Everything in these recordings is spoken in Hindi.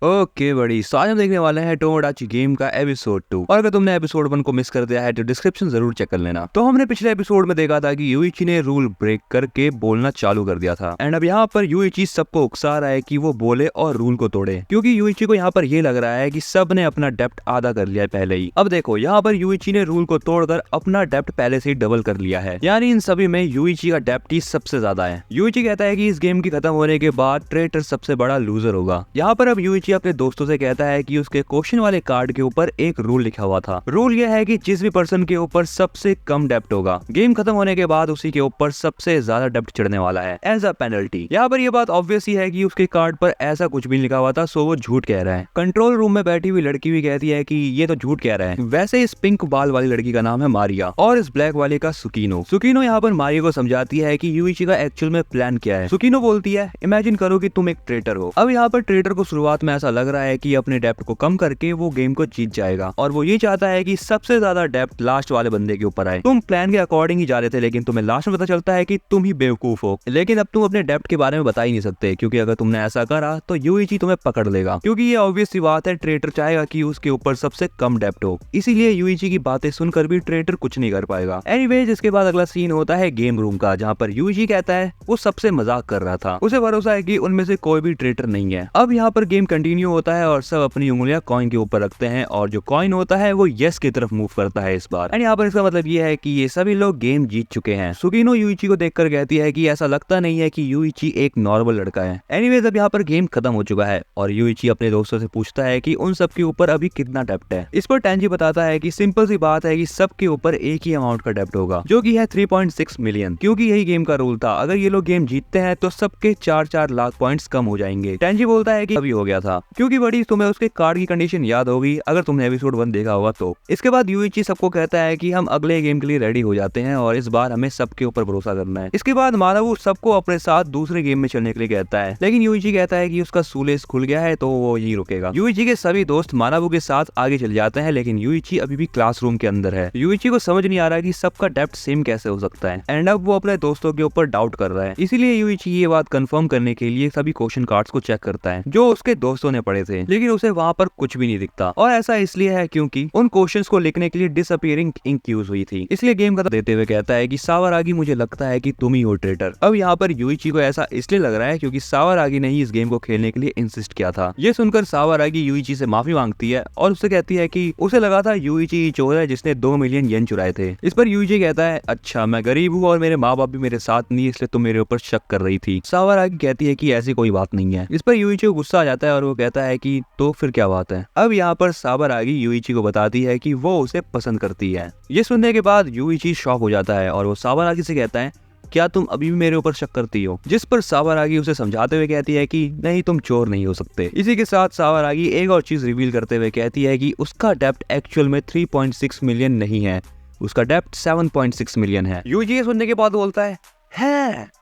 ओके बड़ी, तो आज हम देखने वाले हैं टोमोडाची गेम का एपिसोड 2। और अगर तुमने एपिसोड 1 को मिस कर दिया है तो डिस्क्रिप्शन जरूर चेक कर लेना। तो हमने पिछले एपिसोड में देखा था कि यूइची ने रूल ब्रेक करके बोलना चालू कर दिया था एंड अब यहाँ पर यूइची सबको उकसा रहा है कि वो बोले और रूल को तोड़े, क्योंकि यूइची को यहाँ पर ये लग रहा है कि सब ने अपना डेप्ट आधा कर लिया है पहले ही। अब देखो यहाँ पर यूइची ने रूल को तोड़कर अपना डेप्ट पहले से ही डबल कर लिया है, यानी इन सभी में यूइची का डेप्ट ही सबसे ज्यादा है। यूइची कहता है कि इस गेम की खत्म होने के बाद ट्रेटर सबसे बड़ा लूजर होगा। यहाँ पर अब यूइची अपने दोस्तों से कहता है कि उसके क्वेश्चन वाले कार्ड के ऊपर एक रूल लिखा हुआ था। रूल यह है कि जिस भी पर्सन के ऊपर सबसे कम डेप्ट होगा, गेम खत्म होने के बाद उसी के ऊपर सबसे ज्यादा डेप्ट चढ़ने वाला है एज अ पेनल्टी। यहाँ पर यह बात ऑब्वियस ही है कि उसके कार्ड पर ऐसा कुछ भी लिखा हुआ था, सो वो झूठ कह रहा है। कंट्रोल रूम में बैठी हुई लड़की भी कहती है कि ये तो झूठ कह रहा है। वैसे इस पिंक बाल वाली लड़की का नाम है मारिया और इस ब्लैक वाले का सुकीनो। सुकीनो यहाँ पर मारिया को समझाती है कि यूइची का एक्चुअल में प्लान क्या है। सुकीनो बोलती है, इमेजिन करो कि तुम एक ट्रेटर हो। अब यहाँ पर ट्रेटर को शुरुआत में ऐसा लग रहा है कि अपने डेप्ट को कम करके वो गेम को जीत जाएगा और वो ये चाहता है कि सबसे ज्यादा डेप्ट लास्ट वाले बंदे के ऊपर आए। तुम प्लान के अकॉर्डिंग ही जा रहे थे, लेकिन तुम्हें लास्ट में पता चलता है कि तुम ही बेवकूफ हो। लेकिन अब तुम अपने डेप्ट के बारे में बता ही नहीं सकते, क्योंकि अगर तुमने ऐसा करा तो यूइची तुम्हें पकड़ लेगा, क्योंकि ये ऑब्वियस सी बात है, ट्रेटर चाहेगा कि उसके ऊपर सबसे कम डेप्ट हो। इसीलिए यूइची की बातें सुनकर भी ट्रेटर कुछ नहीं कर पाएगा। एनीवेज, इसके बाद अगला सीन होता है गेम रूम का, जहाँ पर यूइची कहता है वो सबसे मजाक कर रहा था, उसे भरोसा है कि उनमें से कोई भी ट्रेटर नहीं है। अब यहाँ पर गेम कंटिन्यू होता है और सब अपनी उंगलियां कॉइन के ऊपर रखते हैं और जो कॉइन होता है वो यस की तरफ मूव करता है इस बार। एंड यहाँ पर इसका मतलब ये है कि ये सभी लोग गेम जीत चुके हैं। सुकीनो यूइची को देखकर कहती है कि ऐसा लगता नहीं है कि यूइची एक नॉर्मल लड़का है। एनीवेज, अब यहाँ पर गेम खत्म हो चुका है और यूइची अपने दोस्तों से पूछता है कि उन सब के ऊपर अभी कितना डेप्ट है। इस पर टेंजी बताता है कि सिंपल सी बात है कि सबके ऊपर एक ही अमाउंट का डेप्ट होगा, जो कि है 3.6 मिलियन, क्योंकि यही गेम का रूल था। अगर ये लोग गेम जीतते हैं तो सबके 4-4 लाख पॉइंट्स कम हो जाएंगे। टेंजी बोलता है कि अभी हो गया था, क्योंकि बड़ी तुम्हें उसके कार्ड की कंडीशन याद होगी अगर तुमने एपिसोड 1 देखा होगा तो। इसके बाद यूइची सबको कहता है कि हम अगले गेम के लिए रेडी हो जाते हैं और इस बार हमें सबके ऊपर भरोसा करना है। इसके बाद मानवू सबको अपने साथ दूसरे गेम में चलने के लिए कहता है, लेकिन यूइची कहता है कि उसका सूलेस खुल गया है तो वो यही रुकेगा। यूइची के सभी दोस्त मानवू के साथ आगे चले जाते हैं, लेकिन यूइची अभी भी क्लासरूम के अंदर है। यूइची को समझ नहीं आ रहा कि सबका डेप्ट सेम कैसे हो सकता है एंड अब वो अपने दोस्तों के ऊपर डाउट कर रहा है। इसीलिए यूइची ये बात कंफर्म करने के लिए सभी क्वेश्चन कार्ड्स को चेक करता है जो उसके दोस्तों ने पढ़े थे, लेकिन उसे वहाँ पर कुछ भी नहीं दिखता। और ऐसा इसलिए है क्योंकि उन क्वेश्चंस को लिखने के लिए डिसअपीयरिंग इंक यूज हुई थी। इसलिए गेम खत्म देते हुए कहता है कि सावरागी, मुझे लगता है कि तुम ही हो ट्रेटर। अब यहाँ पर यूइची को ऐसा इसलिए लग रहा है क्योंकि सावरागी ने ही इस गेम को खेलने के लिए इंसिस्ट किया था। ये सुनकर सावरागी यूइची से माफी मांगती है और उससे कहती है कि उसे लगा था यूइची चोर है जिसने 2 मिलियन येन चुराए थे। इस पर यूइची कहता है, अच्छा मैं गरीब हूँ और मेरे माँ बाप भी मेरे साथ नहीं, इसलिए तुम मेरे ऊपर शक कर रही थी। सावरागी कहती है कि ऐसी कोई बात नहीं है। इस पर यूइची को गुस्सा आ जाता है और वो कहता है कि तो फिर क्या बात है। अब यहाँ पर सावरागी यूइची को बताती है कि वो उसे पसंद करती है। ये सुनने के बाद यूइची शॉक हो जाता है और वो सावरागी से कहता है, क्या तुम अभी भी मेरे ऊपर शक करती हो? जिस पर सावरागी उसे समझाते हुए कहती है कि नहीं, तुम चोर नहीं हो सकते। इसी के साथ सावरागी एक और चीज रिवील करते हुए कहती है कि उसका डेप्ट एक्चुअल में 3.6 मिलियन नहीं है, उसका डेप्ट 7.6 मिलियन है। यूइची सुनने के बाद बोलता है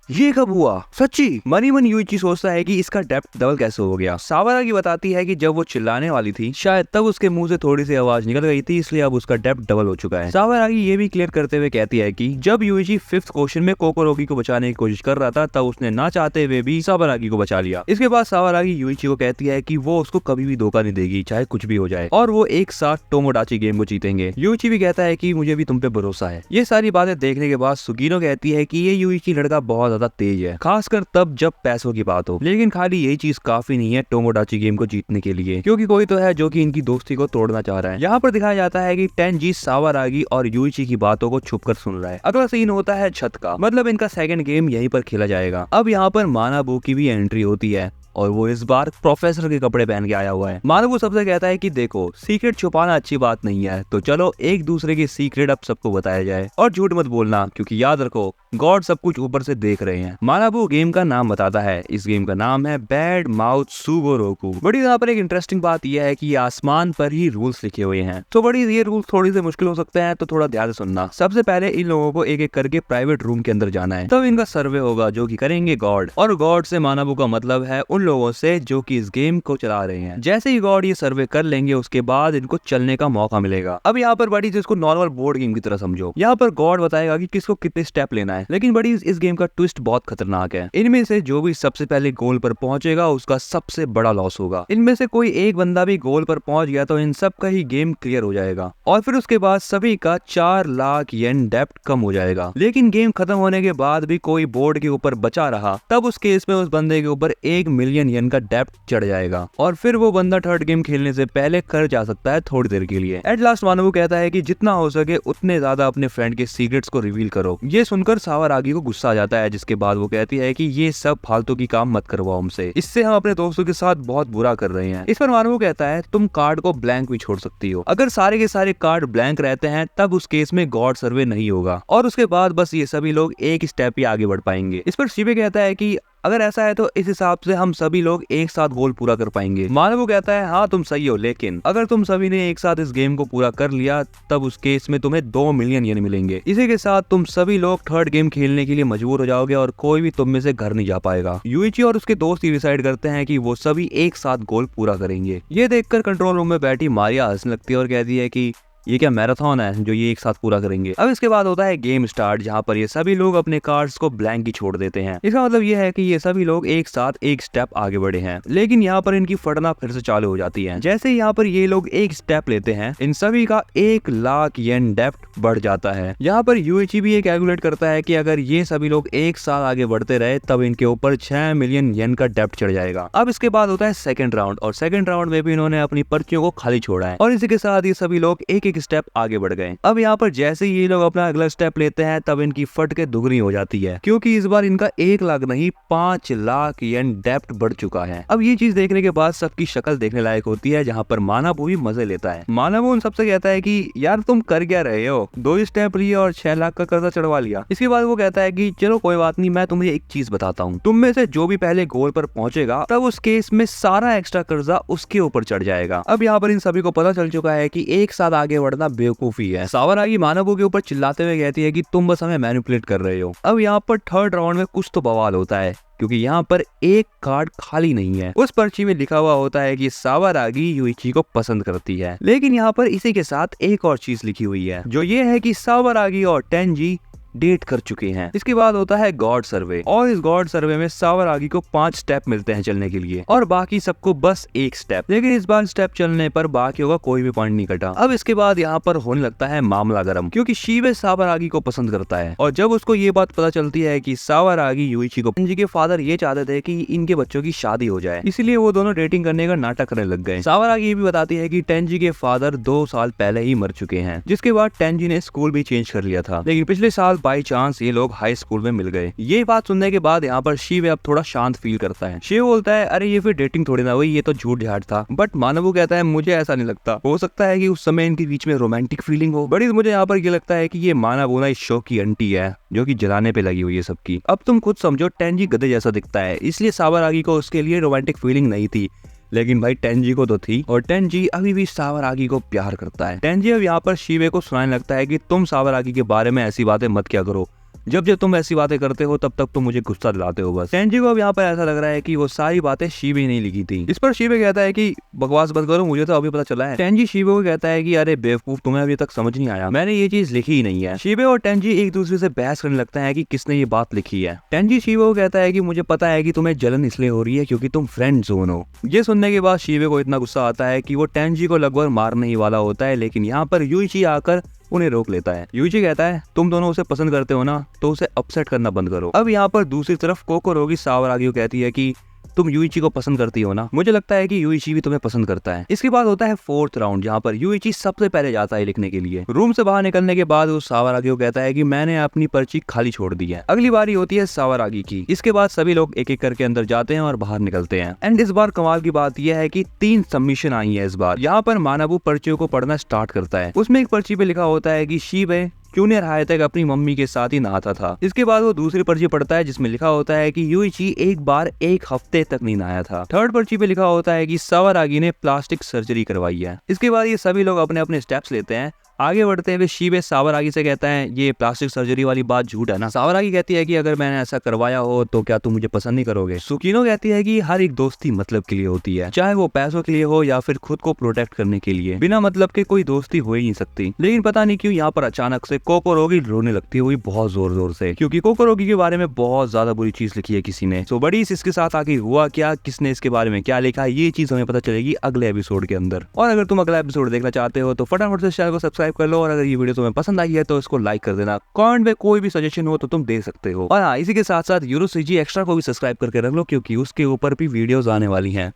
ये कब हुआ? सच्ची? मनी मन यूइची सोचता है कि इसका डेप्थ डबल कैसे हो गया। सावरागी बताती है कि जब वो चिल्लाने वाली थी शायद तब उसके मुंह से थोड़ी सी आवाज निकल गई थी, इसलिए अब उसका डेप्थ डबल हो चुका है। सावरागी ये भी क्लियर करते हुए कहती है कि जब यूइची 5th क्वेश्चन में कोकोरोकी को बचाने की कोशिश कर रहा था तब उसने ना चाहते हुए भी सावरागी को बचा लिया। इसके बाद सावरागी यूइची को कहती है कि वो उसको कभी भी धोखा नहीं देगी, चाहे कुछ भी हो जाए, और वो एक साथ टोमोडाची गेम को जीतेंगे। यूइची भी कहता है कि मुझे भी तुम पे भरोसा है। ये सारी बातें देखने के बाद सुकीनो कहती है कि ये यूइची लड़का बहुत ज्यादा तेज है, खासकर तब जब पैसों की बात हो। लेकिन खाली यही चीज काफी नहीं है टोमोडाची गेम को जीतने के लिए, क्योंकि कोई तो है जो कि इनकी दोस्ती को तोड़ना चाह रहा है। यहाँ पर दिखाया जाता है कि टेंजी सावरागी और यूइची की बातों को छुपकर सुन रहा है। अगला सीन होता है छत का, मतलब इनका सेकंड गेम यहीं पर खेला जाएगा। अब यहाँ पर मानाबू की भी एंट्री होती है और वो इस बार प्रोफेसर के कपड़े पहन के आया हुआ है। मानवू सबसे कहता है कि देखो, सीक्रेट छुपाना अच्छी बात नहीं है, तो चलो एक दूसरे की सीक्रेट अब सबको बताया जाए और झूठ मत बोलना, क्योंकि याद रखो गॉड सब कुछ ऊपर से देख रहे हैं। मानाबू गेम का नाम बताता है। इस गेम का नाम है बैड माउथ सुगोरोकू। बड़ी यहाँ पर एक इंटरेस्टिंग बात यह है कि आसमान पर ही रूल्स लिखे हुए हैं, तो बड़ी ये रूल्स थोड़ी से मुश्किल हो सकते हैं, तो थोड़ा ध्यान से सुनना। सबसे पहले इन लोगों को एक एक करके प्राइवेट रूम के अंदर जाना है, तब इनका सर्वे होगा जो कि करेंगे गॉड, और गॉड से मानाबू का मतलब है उन लोगों से जो कि इस गेम को चला रहे हैं। जैसे ही गॉड ये सर्वे कर लेंगे उसके बाद इनको चलने का मौका मिलेगा। अब यहाँ पर बड़ी जिसको नॉर्मल बोर्ड गेम की तरह समझो। यहाँ पर गॉड बताएगा कि किसको कितने स्टेप लेना है। लेकिन बड़ी इस गेम का ट्विस्ट बहुत खतरनाक है। इनमें से जो भी सबसे पहले गोल पर पहुंचेगा उसका सबसे बड़ा लॉस होगा। इनमें से कोई एक बंदा भी गोल पर पहुंच गया तो इन सब का ही गेम क्लियर हो जाएगा और फिर उसके बाद सभी का 4 लाख येन डेप्ट कम हो जाएगा। लेकिन गेम खत्म होने के बाद भी कोई बोर्ड के ऊपर बचा रहा तब उस केस में उस बंदे के ऊपर 1 मिलियन येन का डेप्ट चढ़ जाएगा और फिर वो बंदा थर्ड गेम खेलने से पहले कर जा सकता है थोड़ी देर के लिए। एट लास्ट मानवू कहता है कि जितना हो सके उतने ज्यादा अपने फ्रेंड के सीक्रेट्स को रिवील करो। ये सुनकर सावरागी को गुस्सा आ जाता है, जिसके बाद वो कहती है कि ये सब फालतू की काम मत करवाओ हमसे, इससे हम अपने दोस्तों के साथ बहुत बुरा कर रहे हैं। इस पर मानवू कहता है तुम कार्ड को ब्लैंक भी छोड़ सकती हो। अगर सारे के सारे कार्ड ब्लैंक रहते हैं तब उस केस में गॉड सर्वे नहीं होगा और उसके बाद बस ये सभी लोग एक स्टेप ही आगे बढ़ पाएंगे। इस पर शिबे कहता है कि अगर ऐसा है तो इस हिसाब से हम सभी लोग एक साथ गोल पूरा कर पाएंगे। मानवू कहता है हाँ तुम सही हो, लेकिन अगर तुम सभी ने एक साथ इस गेम को पूरा कर लिया तब उस केस में तुम्हें 2 मिलियन येन मिलेंगे। इसी के साथ तुम सभी लोग थर्ड गेम खेलने के लिए मजबूर हो जाओगे और कोई भी तुम में से घर नहीं जा पाएगा। यूइची और उसके दोस्त ही डिसाइड करते हैं कि वो सभी एक साथ गोल पूरा करेंगे। ये देखकर कंट्रोल रूम में बैठी मारिया हंसने लगती है और कहती है कि ये क्या मैराथन है जो ये एक साथ पूरा करेंगे। अब इसके बाद होता है गेम स्टार्ट, जहाँ पर ये सभी लोग अपने कार्ड्स को ब्लैंक ही छोड़ देते हैं। इसका मतलब ये है कि ये सभी लोग एक साथ एक स्टेप आगे बढ़े हैं, लेकिन यहाँ पर इनकी फटना फिर से चालू हो जाती है। जैसे यहाँ पर ये लोग एक स्टेप लेते हैं इन सभी का 1 लाख येन डेप्ट बढ़ जाता है। यहाँ पर यूएचई भी कैलकुलेट करता है कि अगर ये सभी लोग एक साथ आगे बढ़ते रहे तब इनके ऊपर 6 मिलियन येन का डेप्ट चढ़ जाएगा। अब इसके बाद होता है सेकंड राउंड और सेकंड राउंड में भी इन्होंने अपनी पर्चियों को खाली छोड़ा है और इसी के साथ ये सभी लोग एक स्टेप आगे बढ़ गए। अब यहाँ पर जैसे ही ये लोग अपना अगला स्टेप लेते हैं तब इनकी फट के दुगनी हो जाती है, क्योंकि इस बार इनका 1 लाख नहीं 5 लाख येन डेप्ट बढ़ चुका है। अब ये चीज देखने के बाद सबकी शक्ल देखने लायक होती है, जहाँ पर मानवू भी मजे लेता है। मानवू उन सबसे कहता है कि यार तुम कर क्या रहे हो, 2 स्टेप लिए और 6 लाख का कर्जा चढ़वा लिया। इसके बाद वो कहता है कि चलो कोई बात नहीं, मैं तुम्हें एक चीज बताता हूँ, तुम में से जो भी पहले गोल पर पहुंचेगा तब उस केस में सारा एक्स्ट्रा कर्जा उसके ऊपर चढ़ जाएगा। अब यहाँ पर इन सभी को पता चल चुका है कि एक साथ आगे बढ़ना बेवकूफी है। सावरागी मानवू के ऊपर चिल्लाते हुए कहती है कि तुम बस हमें मैनिपुलेट कर रहे हो। अब यहाँ पर थर्ड राउंड में कुछ तो बवाल होता है, क्योंकि यहाँ पर एक कार्ड खाली नहीं है। उस पर्ची में लिखा हुआ होता है कि सावरागी यूइची को पसंद करती है, लेकिन यहाँ पर इसी के साथ एक और चीज लिखी हुई है जो ये है कि सावरागी और टेंजी डेट कर चुके हैं। इसके बाद होता है गॉड सर्वे और इस गॉड सर्वे में सावरागी को 5 स्टेप मिलते हैं चलने के लिए और बाकी सबको बस 1 स्टेप, लेकिन इस बार स्टेप चलने पर बाकियों का कोई भी पॉइंट नहीं कटा। अब इसके बाद यहाँ पर होने लगता है मामला गर्म, क्योंकि शिबे सावरागी को पसंद करता है और जब उसको ये बात पता चलती है कि सावरागी यूइची को, टेंजी के फादर ये चाहते थे कि इनके बच्चों की शादी हो जाए, इसलिए वो दोनों डेटिंग करने का नाटक करने लग गए। सावरागी ये भी बताती है कि टेंजी के फादर 2 साल पहले ही मर चुके हैं, जिसके बाद टेंजी ने स्कूल भी चेंज कर लिया था, लेकिन पिछले साल बाई चांस ये लोग हाई स्कूल में मिल गए। ये बात सुनने के बाद यहाँ पर शिव अब थोड़ा शांत फील करता है। शिव बोलता है अरे ये फिर डेटिंग थोड़ी ना हुई, ये तो झूठ झाट था। बट मानवू कहता है मुझे ऐसा नहीं लगता, हो सकता है कि उस समय इनके बीच में रोमांटिक फीलिंग हो। बड़ी मुझे यहाँ पर ये लगता है कि ये मानवू ना इस शो की आंटी है जो कि जलाने पे लगी हुई है सबकी। अब तुम खुद समझो, टेंजी गधे जैसा दिखता है, इसलिए सावरागी को उसके लिए रोमांटिक फीलिंग नहीं थी, लेकिन भाई टेंजी को तो थी और टेंजी अभी भी सावरागी को प्यार करता है। टेंजी अब यहाँ पर शिवे को सुनाने लगता है कि तुम सावरागी के बारे में ऐसी बातें मत क्या करो, जब जब तुम ऐसी बातें करते हो तब तक तुम मुझे गुस्सा दिलाते हो बस। टेंजी को अब यहाँ पर ऐसा लग रहा है कि वो सारी बातें शिवे ही नहीं लिखी थी। इस पर शिवे कहता है कि बकवास बंद करो, मुझे तो अभी पता चला है। टेंजी शिवे को कहता है कि अरे बेवकूफ, तुम्हें अभी तक समझ नहीं आया, मैंने ये चीज लिखी ही नहीं है। शिवे और टेंजी एक दूसरे से बहस करने लगता है कि किसने ये बात लिखी है। टेंजी शिवे को कहता है कि मुझे पता है कि तुम्हें जलन इसलिए हो रही है क्योंकि तुम फ्रेंड जोन हो। ये सुनने के बाद शिवे को इतना गुस्सा आता है कि वो टेंजी को लगभग मारने ही वाला होता है, लेकिन यहाँ पर यूइची आकर उन्हें रोक लेता है। यूइची कहता है तुम दोनों उसे पसंद करते हो ना, तो उसे अपसेट करना बंद करो। अब यहाँ पर दूसरी तरफ कोकोरोगी सावरागी को कहती है कि तुम यूइची को पसंद करती हो ना, मुझे लगता है कि यूइची भी तुम्हें पसंद करता है। इसके बाद होता है 4th राउंड, जहाँ पर यूइची सबसे पहले जाता है लिखने के लिए। रूम से बाहर निकलने के बाद वो सावरागी को कहता है कि मैंने अपनी पर्ची खाली छोड़ दी है। अगली बारी होती है सावरागी की। इसके बाद सभी लोग एक एक करके अंदर जाते हैं और बाहर निकलते हैं। एंड इस बार कमाल की बात यह है कि 3 सबमिशन आई है इस बार। यहाँ पर मानवू पर्चियों को पढ़ना स्टार्ट करता है। उसमें एक पर्ची पे लिखा होता है कि शिबे जूनियर हाई तक अपनी मम्मी के साथ ही नहाता था। इसके बाद वो दूसरी पर्ची पढ़ता है जिसमें लिखा होता है कि यूइची एक बार 1 हफ्ते तक नहीं नहाया था। 3rd पर्ची पे लिखा होता है कि सावरागी ने प्लास्टिक सर्जरी करवाई है। इसके बाद ये सभी लोग अपने अपने स्टेप्स लेते हैं आगे बढ़ते हुए शीबे सावरागी से कहता है ये प्लास्टिक सर्जरी वाली बात झूठ है ना। सावरागी कहती है कि अगर मैंने ऐसा करवाया हो तो क्या तुम मुझे पसंद नहीं करोगे। सुकीनो कहती है कि हर एक दोस्ती मतलब के लिए होती है, चाहे वो पैसों के लिए हो या फिर खुद को प्रोटेक्ट करने के लिए। बिना मतलब के कोई दोस्ती हो ही नहीं सकती। लेकिन पता नहीं क्यों यहाँ पर अचानक से कोकोरोगी रोने लगती हुई बहुत जोर जोर से, क्योंकि कोकोरोगी के बारे में बहुत ज्यादा बुरी चीज लिखी है किसी ने। तो बड़ी इसके साथ आगे हुआ क्या, किसने इसके बारे में क्या लिखा, ये चीज हमें पता चलेगी अगले एपिसोड के अंदर। और अगर तुम अगला एपिसोड देखना चाहते हो तो फटाफट से चैनल को सब्सक्राइब कर लो, और अगर ये वीडियो तुम्हें पसंद आई है तो इसको लाइक कर देना। कमेंट में कोई भी सजेशन हो तो तुम दे सकते हो। और हाँ, इसी के साथ साथ यूरो सीजी एक्स्ट्रा को भी सब्सक्राइब करके रख लो, क्योंकि उसके ऊपर भी वीडियोस आने वाली हैं।